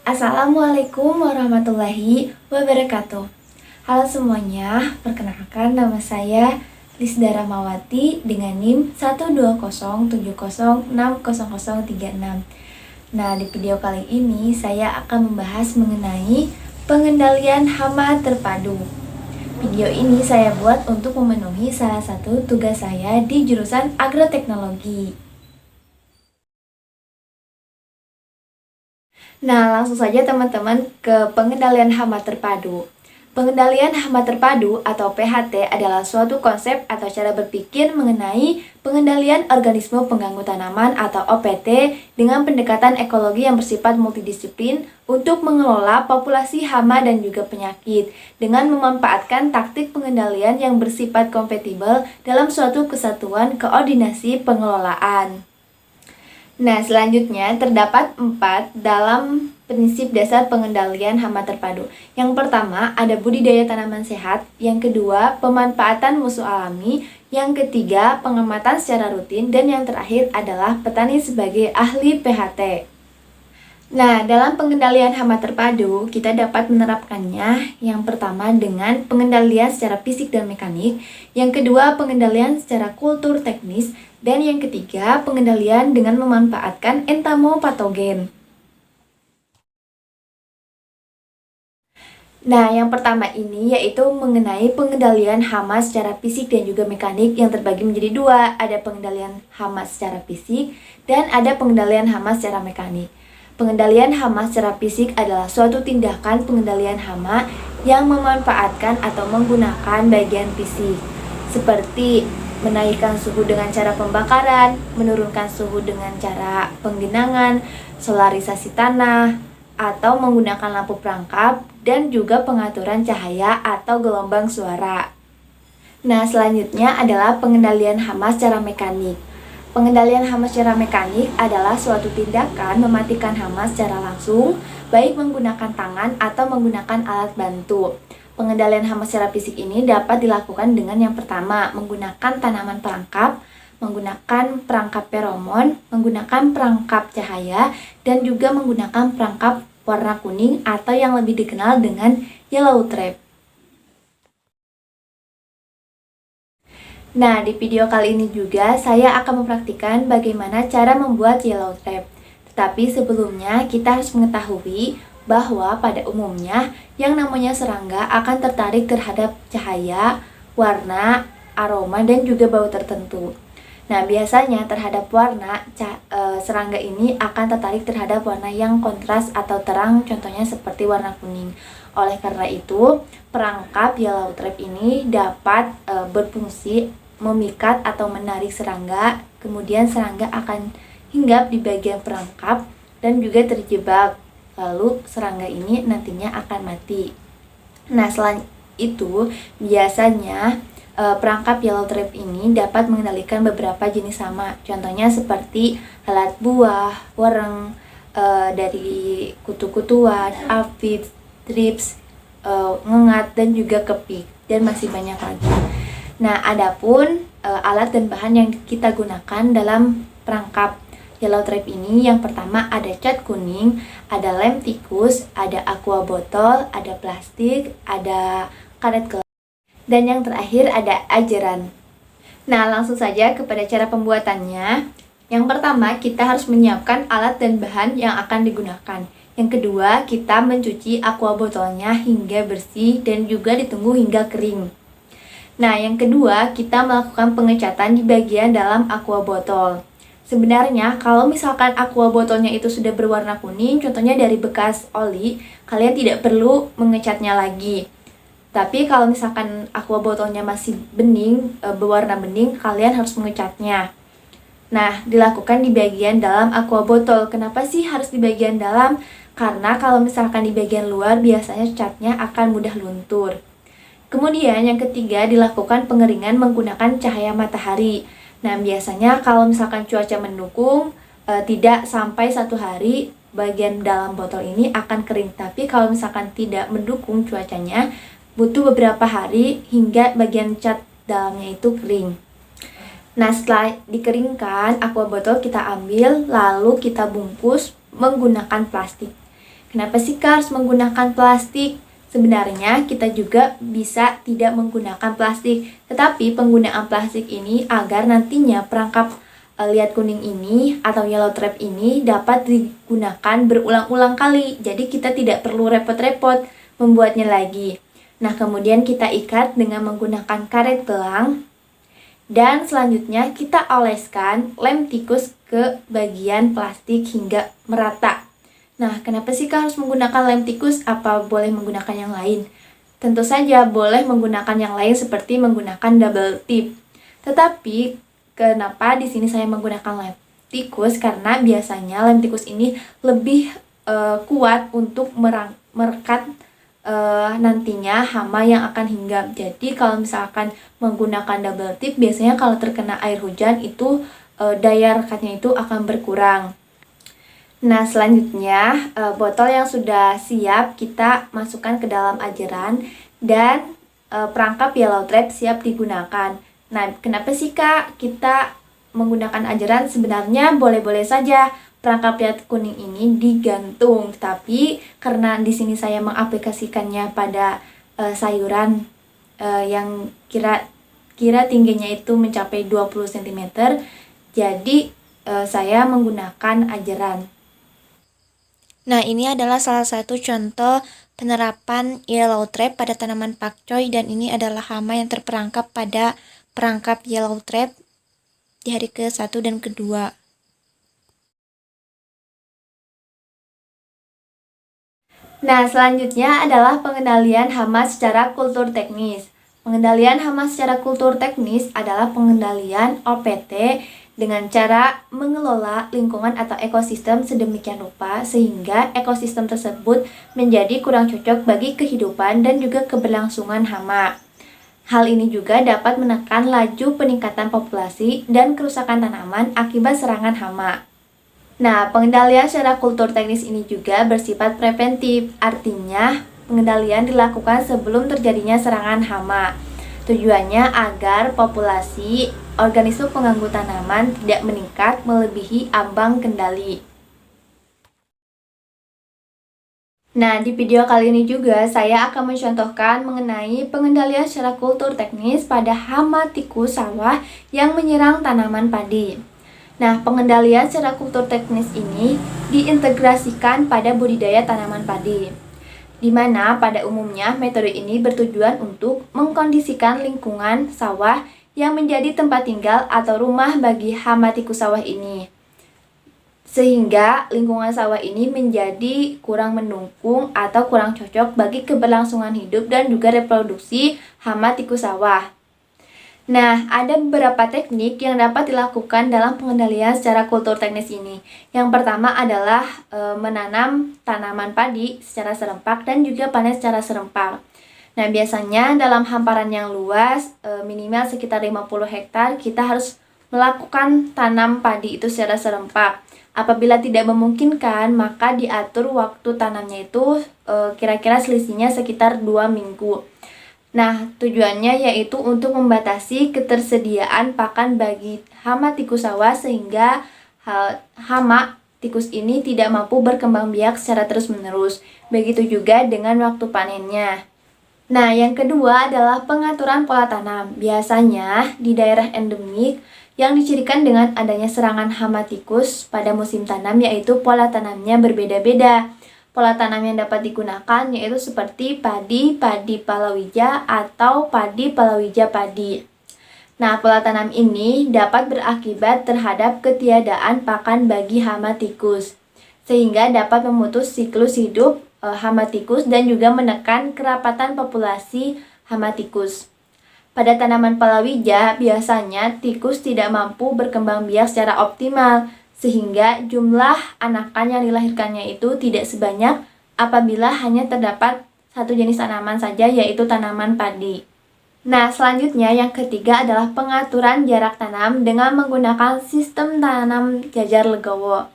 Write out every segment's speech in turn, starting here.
Assalamualaikum warahmatullahi wabarakatuh. Halo semuanya, perkenalkan nama saya Lisda Ramawati dengan NIM 12070600036. Nah, di video kali ini saya akan membahas mengenai pengendalian hama terpadu. Video ini saya buat untuk memenuhi salah satu tugas saya di jurusan agroteknologi. Nah, langsung saja teman-teman ke pengendalian hama terpadu. Pengendalian hama terpadu atau PHT adalah suatu konsep atau cara berpikir mengenai pengendalian organisme pengganggu tanaman atau OPT dengan pendekatan ekologi yang bersifat multidisiplin untuk mengelola populasi hama dan juga penyakit dengan memanfaatkan taktik pengendalian yang bersifat kompatibel dalam suatu kesatuan koordinasi pengelolaan. Nah, selanjutnya terdapat 4 dalam prinsip dasar pengendalian hama terpadu. Yang pertama, ada budidaya tanaman sehat. Yang kedua, pemanfaatan musuh alami. Yang ketiga, pengamatan secara rutin. Dan yang terakhir adalah petani sebagai ahli PHT. Nah, dalam pengendalian hama terpadu, kita dapat menerapkannya yang pertama dengan pengendalian secara fisik dan mekanik, yang kedua pengendalian secara kultur teknis, dan yang ketiga pengendalian dengan memanfaatkan entomopatogen. Nah, yang pertama ini yaitu mengenai pengendalian hama secara fisik dan juga mekanik yang terbagi menjadi dua. Ada pengendalian hama secara fisik dan ada pengendalian hama secara mekanik. Pengendalian hama secara fisik adalah suatu tindakan pengendalian hama yang memanfaatkan atau menggunakan bagian fisik, seperti menaikkan suhu dengan cara pembakaran, menurunkan suhu dengan cara penggenangan, solarisasi tanah, atau menggunakan lampu perangkap, dan juga pengaturan cahaya atau gelombang suara. Nah, selanjutnya adalah pengendalian hama secara mekanik. Pengendalian hama secara mekanik adalah suatu tindakan mematikan hama secara langsung, baik menggunakan tangan atau menggunakan alat bantu. Pengendalian hama secara fisik ini dapat dilakukan dengan yang pertama, menggunakan tanaman perangkap, menggunakan perangkap feromon, menggunakan perangkap cahaya, dan juga menggunakan perangkap warna kuning atau yang lebih dikenal dengan yellow trap. Nah, di video kali ini juga saya akan mempraktikkan bagaimana cara membuat yellow trap. Tetapi sebelumnya kita harus mengetahui bahwa pada umumnya yang namanya serangga akan tertarik terhadap cahaya, warna, aroma, dan juga bau tertentu. Nah, biasanya terhadap warna, serangga ini akan tertarik terhadap warna yang kontras atau terang, contohnya seperti warna kuning. Oleh karena itu, perangkap yellow trap ini dapat berfungsi memikat atau menarik serangga, kemudian serangga akan hinggap di bagian perangkap dan juga terjebak. Lalu serangga ini nantinya akan mati. Nah, selain itu biasanya perangkap yellow trap ini dapat mengendalikan beberapa jenis hama. Contohnya seperti lalat buah, wereng, dari kutu-kutuan, aphids, thrips, ngengat, dan juga kepik, dan masih banyak lagi. Nah, adapun alat dan bahan yang kita gunakan dalam perangkap yellow trap ini, yang pertama ada cat kuning, ada lem tikus, ada aqua botol, ada plastik, ada karet gelas, dan yang terakhir ada ajeran. Nah, langsung saja kepada cara pembuatannya. Yang pertama, kita harus menyiapkan alat dan bahan yang akan digunakan. Yang kedua, kita mencuci aqua botolnya hingga bersih dan juga ditunggu hingga kering. Nah, yang kedua, kita melakukan pengecatan di bagian dalam aqua botol. Sebenarnya kalau misalkan aqua botolnya itu sudah berwarna kuning, contohnya dari bekas oli, kalian tidak perlu mengecatnya lagi. Tapi kalau misalkan aqua botolnya masih bening, berwarna bening, kalian harus mengecatnya. Nah, dilakukan di bagian dalam aqua botol. Kenapa sih harus di bagian dalam? Karena kalau misalkan di bagian luar, biasanya catnya akan mudah luntur. Kemudian yang ketiga, dilakukan pengeringan menggunakan cahaya matahari. Nah, biasanya kalau misalkan cuaca mendukung, tidak sampai 1 hari bagian dalam botol ini akan kering. Tapi kalau misalkan tidak mendukung cuacanya, butuh beberapa hari hingga bagian cat dalamnya itu kering. Nah, setelah dikeringkan, aqua botol kita ambil, lalu kita bungkus menggunakan plastik. Kenapa sih Kak harus menggunakan plastik? Sebenarnya kita juga bisa tidak menggunakan plastik, tetapi penggunaan plastik ini agar nantinya perangkap lihat kuning ini atau yellow trap ini dapat digunakan berulang-ulang kali. Jadi kita tidak perlu repot-repot membuatnya lagi. Nah, kemudian kita ikat dengan menggunakan karet gelang. Dan selanjutnya kita oleskan lem tikus ke bagian plastik hingga merata. Nah, kenapa sih Kak harus menggunakan lem tikus? Apa boleh menggunakan yang lain? Tentu saja boleh menggunakan yang lain seperti menggunakan double tip. Tetapi kenapa di sini saya menggunakan lem tikus? Karena biasanya lem tikus ini lebih kuat untuk merekat nantinya hama yang akan hinggap. Jadi kalau misalkan menggunakan double tip, biasanya kalau terkena air hujan itu daya rekatnya itu akan berkurang. Nah, selanjutnya botol yang sudah siap kita masukkan ke dalam ajeran dan perangkap yellow trap siap digunakan. Nah, kenapa sih Kak kita menggunakan ajeran? Sebenarnya boleh-boleh saja perangkap lihat kuning ini digantung, tapi karena di sini saya mengaplikasikannya pada sayuran yang kira tingginya itu mencapai 20 cm, jadi saya menggunakan ajeran. Nah, ini adalah salah satu contoh penerapan yellow trap pada tanaman pakcoy, dan ini adalah hama yang terperangkap pada perangkap yellow trap di hari ke-1 dan ke-2. Nah, selanjutnya adalah pengendalian hama secara kultur teknis. Pengendalian hama secara kultur teknis adalah pengendalian OPT dengan cara mengelola lingkungan atau ekosistem sedemikian rupa sehingga ekosistem tersebut menjadi kurang cocok bagi kehidupan dan juga keberlangsungan hama. Hal ini juga dapat menekan laju peningkatan populasi dan kerusakan tanaman akibat serangan hama. Nah, pengendalian secara kultur teknis ini juga bersifat preventif, artinya pengendalian dilakukan sebelum terjadinya serangan hama. Tujuannya agar populasi organisme pengganggu tanaman tidak meningkat melebihi ambang kendali. Nah, di video kali ini juga saya akan mencontohkan mengenai pengendalian secara kultur teknis pada hama tikus sawah yang menyerang tanaman padi. Nah, pengendalian secara kultur teknis ini diintegrasikan pada budidaya tanaman padi, di mana pada umumnya metode ini bertujuan untuk mengkondisikan lingkungan sawah yang menjadi tempat tinggal atau rumah bagi hama tikus sawah ini, sehingga lingkungan sawah ini menjadi kurang mendukung atau kurang cocok bagi keberlangsungan hidup dan juga reproduksi hama tikus sawah. Nah, ada beberapa teknik yang dapat dilakukan dalam pengendalian secara kultur teknis ini. Yang pertama adalah menanam tanaman padi secara serempak dan juga panen secara serempak. Nah, biasanya dalam hamparan yang luas, minimal sekitar 50 hektar, kita harus melakukan tanam padi itu secara serempak. Apabila tidak memungkinkan, maka diatur waktu tanamnya itu kira-kira selisihnya sekitar 2 minggu. Nah, tujuannya yaitu untuk membatasi ketersediaan pakan bagi hama tikus sawah sehingga hama tikus ini tidak mampu berkembang biak secara terus-menerus. Begitu juga dengan waktu panennya. Nah, yang kedua adalah pengaturan pola tanam. Biasanya di daerah endemik yang dicirikan dengan adanya serangan hama tikus pada musim tanam yaitu pola tanamnya berbeda-beda. Pola tanam yang dapat digunakan yaitu seperti padi palawija atau padi palawija padi. Nah, pola tanam ini dapat berakibat terhadap ketiadaan pakan bagi hama tikus, sehingga dapat memutus siklus hidup hama tikus dan juga menekan kerapatan populasi hama tikus. Pada tanaman palawija, biasanya tikus tidak mampu berkembang biak secara optimal, sehingga jumlah anakan yang dilahirkannya itu tidak sebanyak apabila hanya terdapat satu jenis tanaman saja, yaitu tanaman padi. Nah, selanjutnya yang ketiga adalah pengaturan jarak tanam dengan menggunakan sistem tanam jajar legowo.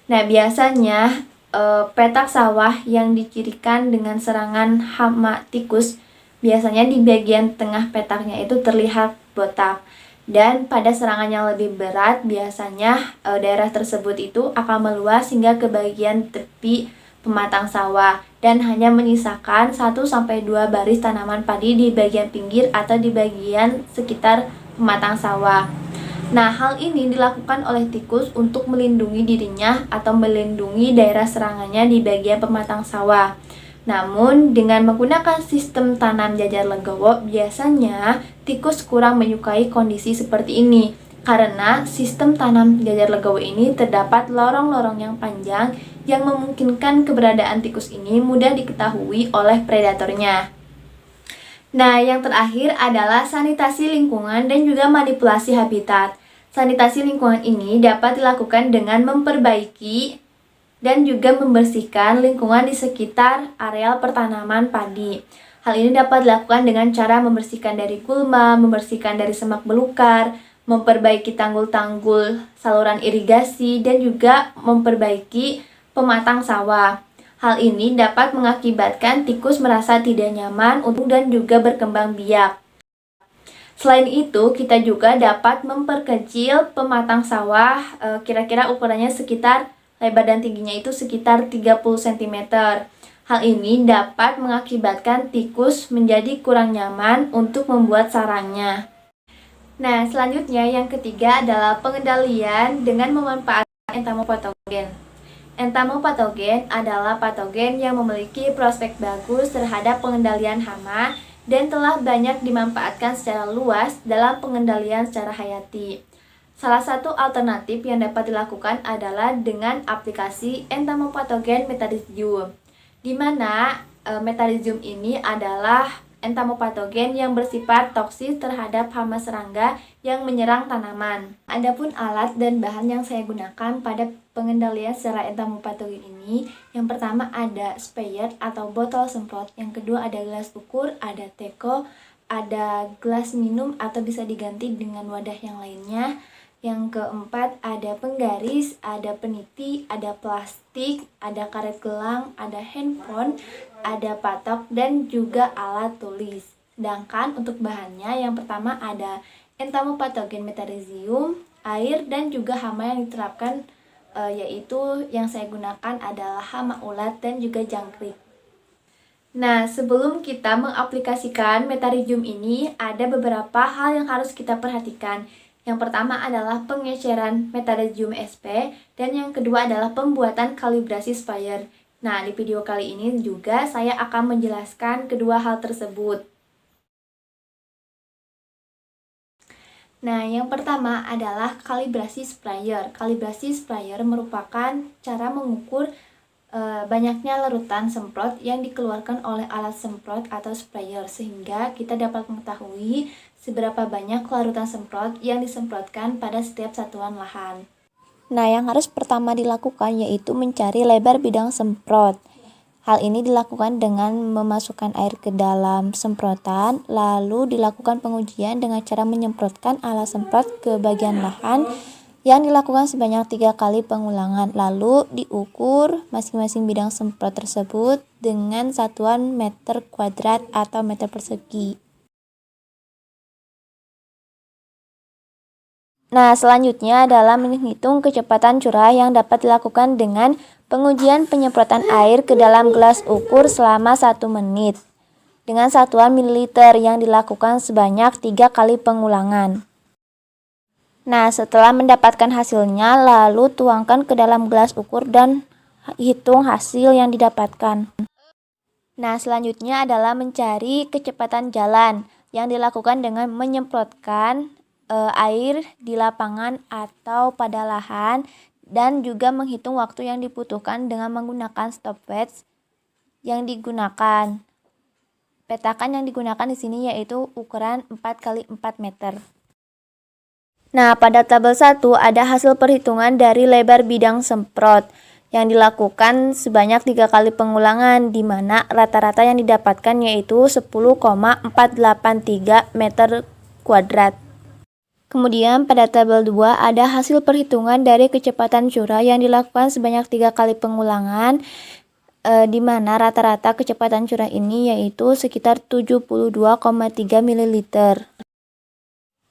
Nah, biasanya petak sawah yang dicirikan dengan serangan hama tikus, biasanya di bagian tengah petaknya itu terlihat botak. Dan pada serangan yang lebih berat, biasanya daerah tersebut itu akan meluas hingga ke bagian tepi pematang sawah dan hanya menyisakan 1-2 baris tanaman padi di bagian pinggir atau di bagian sekitar pematang sawah. Nah, hal ini dilakukan oleh tikus untuk melindungi dirinya atau melindungi daerah serangannya di bagian pematang sawah. Namun, dengan menggunakan sistem tanam jajar legowo, biasanya tikus kurang menyukai kondisi seperti ini. Karena sistem tanam jajar legowo ini terdapat lorong-lorong yang panjang yang memungkinkan keberadaan tikus ini mudah diketahui oleh predatornya. Nah, yang terakhir adalah sanitasi lingkungan dan juga manipulasi habitat. Sanitasi lingkungan ini dapat dilakukan dengan memperbaiki dan juga membersihkan lingkungan di sekitar areal pertanaman padi. Hal ini dapat dilakukan dengan cara membersihkan dari gulma, membersihkan dari semak belukar, memperbaiki tanggul-tanggul saluran irigasi, dan juga memperbaiki pematang sawah. Hal ini dapat mengakibatkan tikus merasa tidak nyaman untuk dan juga berkembang biak. Selain itu, kita juga dapat memperkecil pematang sawah, kira-kira ukurannya sekitar lebar dan tingginya itu sekitar 30 cm. Hal ini dapat mengakibatkan tikus menjadi kurang nyaman untuk membuat sarangnya. Nah, selanjutnya yang ketiga adalah pengendalian dengan memanfaatkan entomopatogen. Entomopatogen adalah patogen yang memiliki prospek bagus terhadap pengendalian hama dan telah banyak dimanfaatkan secara luas dalam pengendalian secara hayati. Salah satu alternatif yang dapat dilakukan adalah dengan aplikasi entomopatogen metarhizium, di mana metarhizium ini adalah entomopatogen yang bersifat toksis terhadap hama serangga yang menyerang tanaman. Adapun alat dan bahan yang saya gunakan pada pengendalian secara entomopatogen ini, yang pertama ada sprayer atau botol semprot, yang kedua ada gelas ukur, ada teko, ada gelas minum atau bisa diganti dengan wadah yang lainnya. Yang keempat ada penggaris, ada peniti, ada plastik, ada karet gelang, ada handphone, ada patok, dan juga alat tulis. Sedangkan untuk bahannya yang pertama ada entomopatogen metarhizium, air, dan juga hama yang diterapkan, yaitu yang saya gunakan adalah hama ulat dan juga jangkrik. Nah, sebelum kita mengaplikasikan metarhizium ini, ada beberapa hal yang harus kita perhatikan. Yang pertama adalah pengeceran metarhizium SP, dan yang kedua adalah pembuatan kalibrasi sprayer. Nah, di video kali ini juga saya akan menjelaskan kedua hal tersebut. Nah, yang pertama adalah kalibrasi sprayer. Kalibrasi sprayer merupakan cara mengukur banyaknya larutan semprot yang dikeluarkan oleh alat semprot atau sprayer, sehingga kita dapat mengetahui seberapa banyak larutan semprot yang disemprotkan pada setiap satuan lahan. Nah, yang harus pertama dilakukan yaitu mencari lebar bidang semprot. Hal ini dilakukan dengan memasukkan air ke dalam semprotan, lalu dilakukan pengujian dengan cara menyemprotkan alat semprot ke bagian lahan yang dilakukan sebanyak 3 kali pengulangan, lalu diukur masing-masing bidang semprot tersebut dengan satuan meter kuadrat atau meter persegi. Nah, selanjutnya adalah menghitung kecepatan curah yang dapat dilakukan dengan pengujian penyemprotan air ke dalam gelas ukur selama 1 menit dengan satuan mililiter yang dilakukan sebanyak 3 kali pengulangan. Nah, setelah mendapatkan hasilnya, lalu tuangkan ke dalam gelas ukur dan hitung hasil yang didapatkan. Nah, selanjutnya adalah mencari kecepatan jalan yang dilakukan dengan menyemprotkan air di lapangan atau pada lahan, dan juga menghitung waktu yang dibutuhkan dengan menggunakan stopwatch yang digunakan. Petakan yang digunakan di sini yaitu ukuran 4x4 meter. Nah, pada tabel 1 ada hasil perhitungan dari lebar bidang semprot yang dilakukan sebanyak 3 kali pengulangan, di mana rata-rata yang didapatkan yaitu 10,483 meter kuadrat. Kemudian pada tabel 2 ada hasil perhitungan dari kecepatan curah yang dilakukan sebanyak 3 kali pengulangan, di mana rata-rata kecepatan curah ini yaitu sekitar 72,3 ml.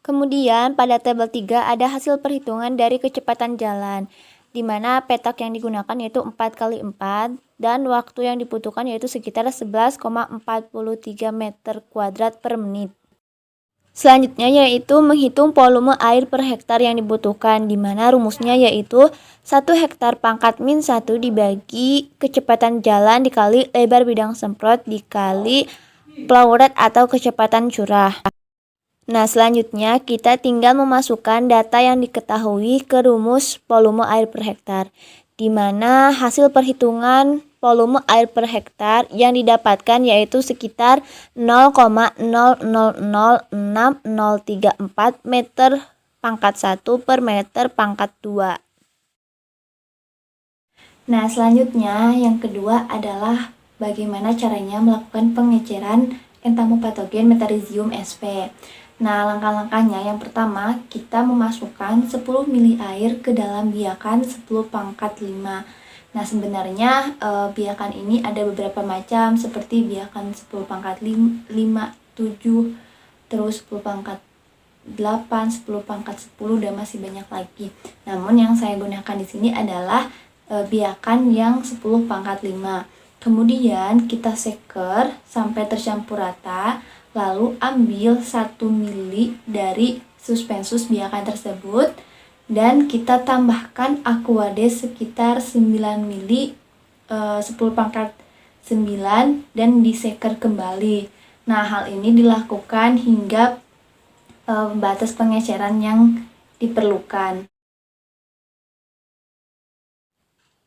Kemudian pada tabel 3 ada hasil perhitungan dari kecepatan jalan, di mana petak yang digunakan yaitu 4x4, dan waktu yang dibutuhkan yaitu sekitar 11,43 meter kuadrat per menit. Selanjutnya yaitu menghitung volume air per hektar yang dibutuhkan, di mana rumusnya yaitu 1 hektar pangkat min 1 dibagi kecepatan jalan dikali lebar bidang semprot dikali flow rate atau kecepatan curah. Nah, selanjutnya kita tinggal memasukkan data yang diketahui ke rumus volume air per hektar, di mana hasil perhitungan volume air per hektar yang didapatkan yaitu sekitar 0,00060034 meter pangkat 1 per meter pangkat 2. Nah, selanjutnya yang kedua adalah bagaimana caranya melakukan pengeceran entamopatogen metarhizium sp. Nah, langkah-langkahnya yang pertama, kita memasukkan 10 mili air ke dalam biakan 10 pangkat 5. Nah, sebenarnya biakan ini ada beberapa macam seperti biakan 10 pangkat 5, 7, terus 10 pangkat 8, 10 pangkat 10, dan masih banyak lagi. Namun yang saya gunakan di sini adalah biakan yang 10 pangkat 5. Kemudian kita seker sampai tercampur rata, lalu ambil 1 mili dari suspensus biakan tersebut dan kita tambahkan Aquades sekitar 9 mili 10 pangkat 9 dan diseker kembali. Nah, hal ini dilakukan hingga batas pengeceran yang diperlukan.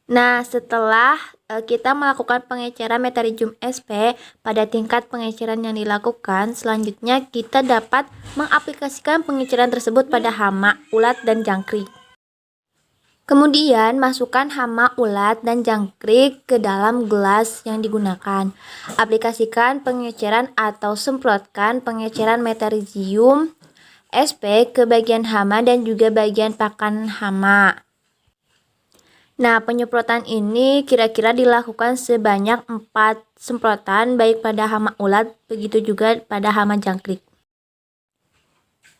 Nah, setelah kita melakukan pengeceran metarhizium sp pada tingkat pengeceran yang dilakukan, selanjutnya kita dapat mengaplikasikan pengeceran tersebut pada hama, ulat, dan jangkrik. Kemudian masukkan hama, ulat, dan jangkrik ke dalam gelas yang digunakan. Aplikasikan pengeceran atau semprotkan pengeceran metarhizium sp ke bagian hama dan juga bagian pakan hama. Nah, penyemprotan ini kira-kira dilakukan sebanyak 4 semprotan baik pada hama ulat, begitu juga pada hama jangkrik.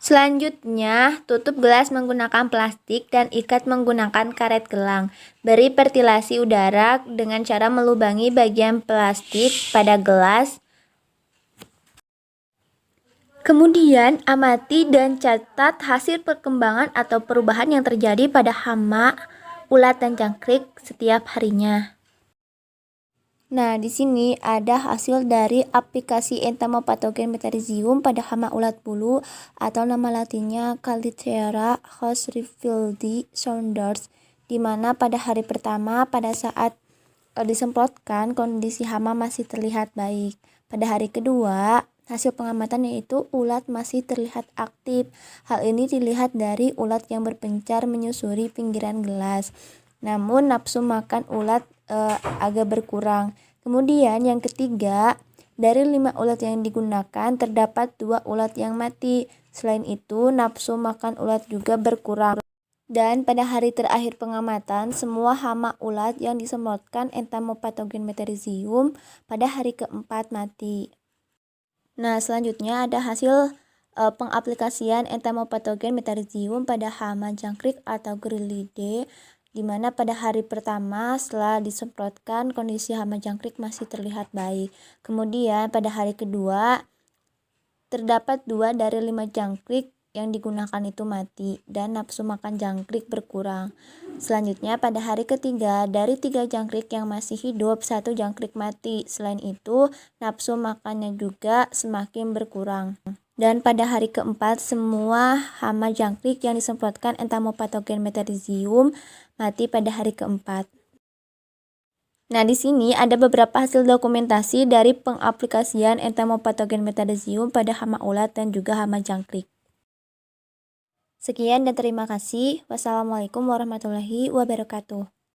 Selanjutnya, tutup gelas menggunakan plastik dan ikat menggunakan karet gelang. Beri ventilasi udara dengan cara melubangi bagian plastik pada gelas. Kemudian, amati dan catat hasil perkembangan atau perubahan yang terjadi pada hama, ulat, dan jangkrik setiap harinya. Nah, di sini ada hasil dari aplikasi entamopatogen metarhizium pada hama ulat bulu atau nama latinnya Caldithera horsrifildi saunders, di mana pada hari pertama pada saat disemprotkan kondisi hama masih terlihat baik. Pada hari kedua, hasil pengamatan yaitu ulat masih terlihat aktif. Hal ini dilihat dari ulat yang berpencar menyusuri pinggiran gelas. Namun nafsu makan ulat agak berkurang. Kemudian yang ketiga, dari 5 ulat yang digunakan terdapat 2 ulat yang mati. Selain itu, nafsu makan ulat juga berkurang. Dan pada hari terakhir pengamatan, semua hama ulat yang disemprotkan entamopatogen metarhizium pada hari keempat mati. Nah, selanjutnya ada hasil pengaplikasian entamopatogen metarhizium pada hama jangkrik atau Gryllidae, di mana pada hari pertama setelah disemprotkan kondisi hama jangkrik masih terlihat baik. Kemudian pada hari kedua terdapat 2 dari 5 jangkrik yang digunakan itu mati dan nafsu makan jangkrik berkurang. Selanjutnya pada hari ketiga, dari 3 jangkrik yang masih hidup, 1 jangkrik mati. Selain itu, nafsu makannya juga semakin berkurang. Dan pada hari keempat, semua hama jangkrik yang disemprotkan entamopatogen metarhizium mati pada hari keempat. Nah, di sini ada beberapa hasil dokumentasi dari pengaplikasian entamopatogen metarhizium pada hama ulat dan juga hama jangkrik. Sekian dan terima kasih. Wassalamualaikum warahmatullahi wabarakatuh.